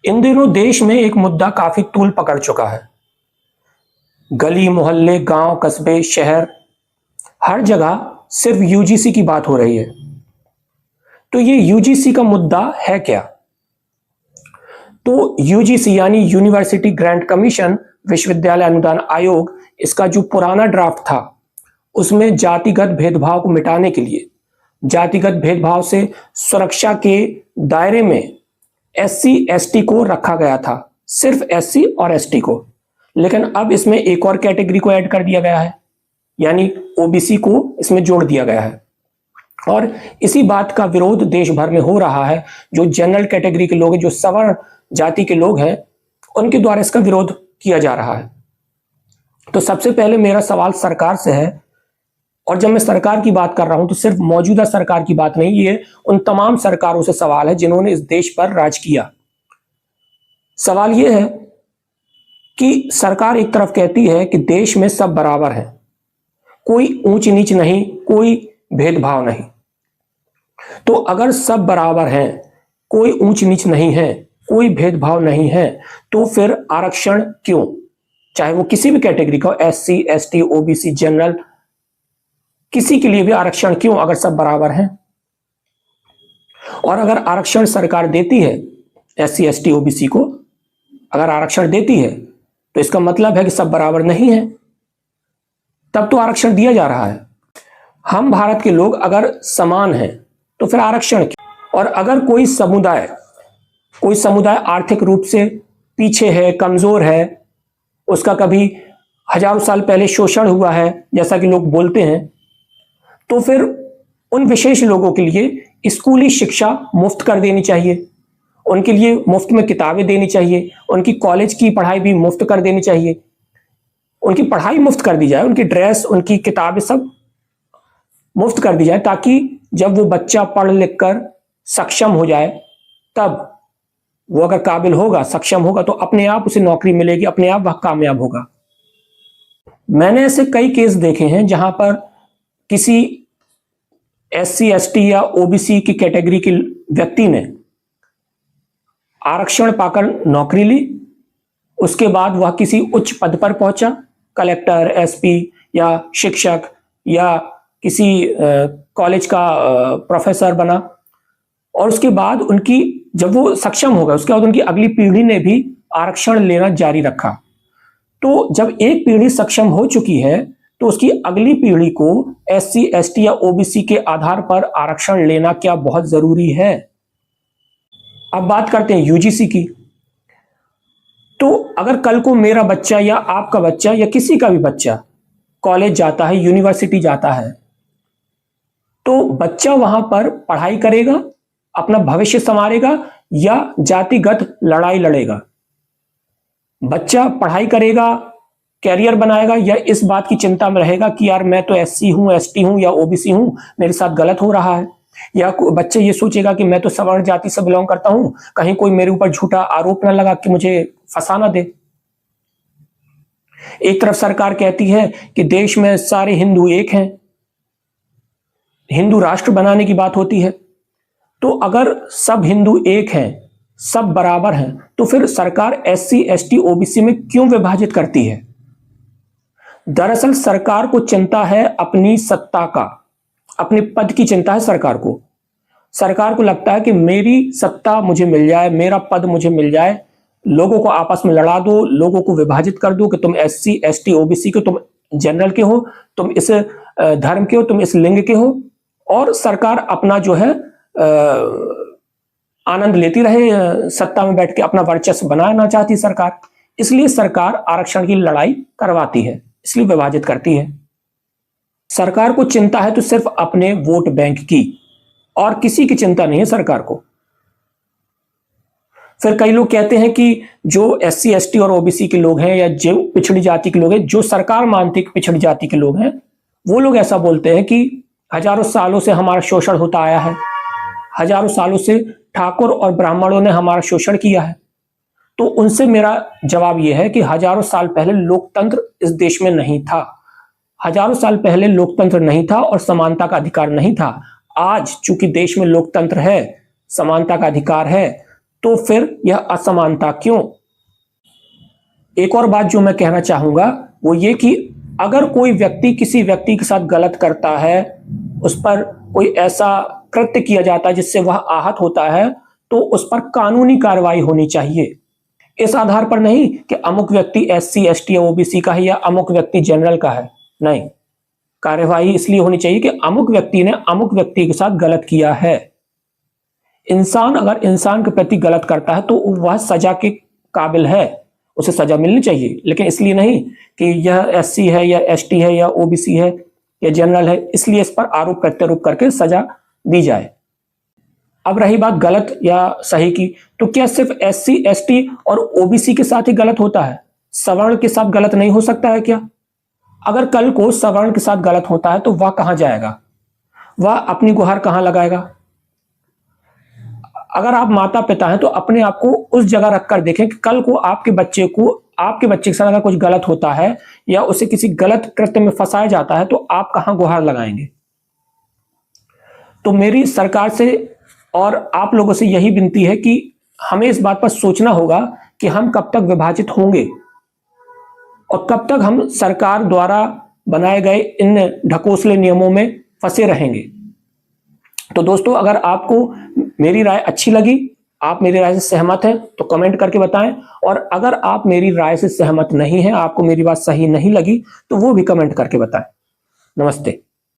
इन दिनों देश में एक मुद्दा काफी तूल पकड़ चुका है। गली मोहल्ले, गांव, कस्बे, शहर, हर जगह सिर्फ यूजीसी की बात हो रही है। तो ये यूजीसी का मुद्दा है क्या? तो यूजीसी यानी यूनिवर्सिटी ग्रांट कमीशन, विश्वविद्यालय अनुदान आयोग, इसका जो पुराना ड्राफ्ट था उसमें जातिगत भेदभाव को मिटाने के लिए, जातिगत भेदभाव से सुरक्षा के दायरे में एससी एसटी को रखा गया था, सिर्फ एससी और एसटी को। लेकिन अब इसमें एक और कैटेगरी को ऐड कर दिया गया है, यानी ओबीसी को इसमें जोड़ दिया गया है। और इसी बात का विरोध देश भर में हो रहा है। जो जनरल कैटेगरी के लोग हैं, जो सवर्ण जाति के लोग हैं, उनके द्वारा इसका विरोध किया जा रहा है। तो सबसे पहले मेरा सवाल सरकार से है, और जब मैं सरकार की बात कर रहा हूं तो सिर्फ मौजूदा सरकार की बात नहीं, ये उन तमाम सरकारों से सवाल है जिन्होंने इस देश पर राज किया। सवाल यह है कि सरकार एक तरफ कहती है कि देश में सब बराबर है, कोई ऊंच नीच नहीं, कोई भेदभाव नहीं। तो अगर सब बराबर हैं, कोई ऊंच नीच नहीं है, कोई भेदभाव नहीं है, तो फिर आरक्षण क्यों? चाहे वो किसी भी कैटेगरी का हो, एससी, एसटी, ओबीसी, जनरल, किसी के लिए भी आरक्षण क्यों अगर सब बराबर हैं? और अगर आरक्षण सरकार देती है एससी, एसटी, ओबीसी को, अगर आरक्षण देती है तो इसका मतलब है कि सब बराबर नहीं है, तब तो आरक्षण दिया जा रहा है। हम भारत के लोग अगर समान हैं तो फिर आरक्षण क्यों? और अगर कोई समुदाय आर्थिक रूप से पीछे है, कमजोर है, उसका कभी हजारों साल पहले शोषण हुआ है जैसा कि लोग बोलते हैं, तो फिर उन विशेष लोगों के लिए स्कूली शिक्षा मुफ्त कर देनी चाहिए, उनके लिए मुफ्त में किताबें देनी चाहिए, उनकी कॉलेज की पढ़ाई भी मुफ्त कर देनी चाहिए, उनकी पढ़ाई मुफ्त कर दी जाए, उनकी ड्रेस, उनकी किताबें सब मुफ्त कर दी जाए, ताकि जब वो बच्चा पढ़ लिख कर सक्षम हो जाए, तब वो अगर काबिल होगा, सक्षम होगा, तो अपने आप उसे नौकरी मिलेगी, अपने आप वह कामयाब होगा। मैंने ऐसे कई केस देखे हैं जहां पर किसी एससी, एसटी या ओबीसी की कैटेगरी के व्यक्ति ने आरक्षण पाकर नौकरी ली, उसके बाद वह किसी उच्च पद पर पहुंचा, कलेक्टर, एसपी या शिक्षक या किसी कॉलेज का प्रोफेसर बना, और उसके बाद जब वो सक्षम हो गए, उसके बाद उनकी अगली पीढ़ी ने भी आरक्षण लेना जारी रखा। तो जब एक पीढ़ी सक्षम हो चुकी है तो उसकी अगली पीढ़ी को एससी, एसटी या ओबीसी के आधार पर आरक्षण लेना क्या बहुत जरूरी है? अब बात करते हैं यूजीसी की। तो अगर कल को मेरा बच्चा या आपका बच्चा या किसी का भी बच्चा कॉलेज जाता है, यूनिवर्सिटी जाता है, तो बच्चा वहां पर पढ़ाई करेगा, अपना भविष्य संवारेगा या जातिगत लड़ाई लड़ेगा? बच्चा पढ़ाई करेगा, कैरियर बनाएगा, या इस बात की चिंता में रहेगा कि यार मैं तो एससी हूं, एसटी हूं या ओबीसी हूं, मेरे साथ गलत हो रहा है? या बच्चे ये सोचेगा कि मैं तो सवर्ण जाति से बिलोंग करता हूं, कहीं कोई मेरे ऊपर झूठा आरोप ना लगा कि मुझे फंसा ना दे। एक तरफ सरकार कहती है कि देश में सारे हिंदू एक हैं, हिंदू राष्ट्र बनाने की बात होती है। तो अगर सब हिंदू एक हैं, सब बराबर हैं, तो फिर सरकार एससी, एसटी, ओबीसी में क्यों विभाजित करती है? दरअसल सरकार को चिंता है अपनी सत्ता का, अपने पद की चिंता है सरकार को। सरकार को लगता है कि मेरी सत्ता मुझे मिल जाए, मेरा पद मुझे मिल जाए, लोगों को आपस में लड़ा दो, लोगों को विभाजित कर दो कि तुम एससी, एसटी, ओबीसी के, तुम जनरल के हो, तुम इस धर्म के हो, तुम इस लिंग के हो, और सरकार अपना जो है आनंद लेती रहे, सत्ता में बैठ के अपना वर्चस्व बनाना चाहती सरकार। इसलिए सरकार आरक्षण की लड़ाई करवाती है, इसलिए विभाजित करती है। सरकार को चिंता है तो सिर्फ अपने वोट बैंक की, और किसी की चिंता नहीं है सरकार को। फिर कई लोग कहते हैं कि जो एससी, एसटी और ओबीसी के लोग हैं, या जो पिछड़ी जाति के लोग हैं, जो सरकार मानती है पिछड़ी जाति के लोग हैं, वो लोग ऐसा बोलते हैं कि हजारों सालों से हमारा शोषण होता आया है, हजारों सालों से ठाकुर और ब्राह्मणों ने हमारा शोषण किया है। तो उनसे मेरा जवाब यह है कि हजारों साल पहले लोकतंत्र इस देश में नहीं था, हजारों साल पहले लोकतंत्र नहीं था और समानता का अधिकार नहीं था। आज चूंकि देश में लोकतंत्र है, समानता का अधिकार है, तो फिर यह असमानता क्यों? एक और बात जो मैं कहना चाहूंगा वो ये कि अगर कोई व्यक्ति किसी व्यक्ति के साथ गलत करता है, उस पर कोई ऐसा कृत्य किया जाता है जिससे वह आहत होता है, तो उस पर कानूनी कार्रवाई होनी चाहिए। इस आधार पर नहीं कि अमुक व्यक्ति SC ST या OBC का है या अमुक व्यक्ति जनरल का है। नहीं, कार्यवाही इसलिए होनी चाहिए कि अमुक व्यक्ति ने अमुक व्यक्ति के साथ गलत किया है। इंसान अगर इंसान के प्रति गलत करता है तो वह सजा के काबिल है, उसे सजा मिलनी चाहिए। लेकिन इसलिए नहीं कि यह SC है या ST है या OBC है या जनरल है, इसलिए इस पर आरोप प्रत्यारोप करके सजा दी जाए। अब रही बात गलत या सही की, तो क्या सिर्फ SC ST और OBC के साथ ही गलत होता है? सवर्ण के साथ गलत नहीं हो सकता है क्या? अगर कल को सवर्ण के साथ गलत होता है तो वह कहां जाएगा? वह अपनी गुहार कहां लगाएगा? अगर आप माता पिता हैं तो अपने आप को उस जगह रखकर देखें कि कल को आपके बच्चे के साथ अगर कुछ गलत होता है या उसे किसी गलत कृत्य में फंसाया जाता है तो आप कहां गुहार लगाएंगे? तो मेरी सरकार से और आप लोगों से यही विनती है कि हमें इस बात पर सोचना होगा कि हम कब तक विभाजित होंगे और कब तक हम सरकार द्वारा बनाए गए इन ढकोसले नियमों में फंसे रहेंगे। तो दोस्तों, अगर आपको मेरी राय अच्छी लगी, आप मेरी राय से सहमत हैं तो कमेंट करके बताएं, और अगर आप मेरी राय से सहमत नहीं हैं, आपको मेरी बात सही नहीं लगी, तो वो भी कमेंट करके बताएं। नमस्ते।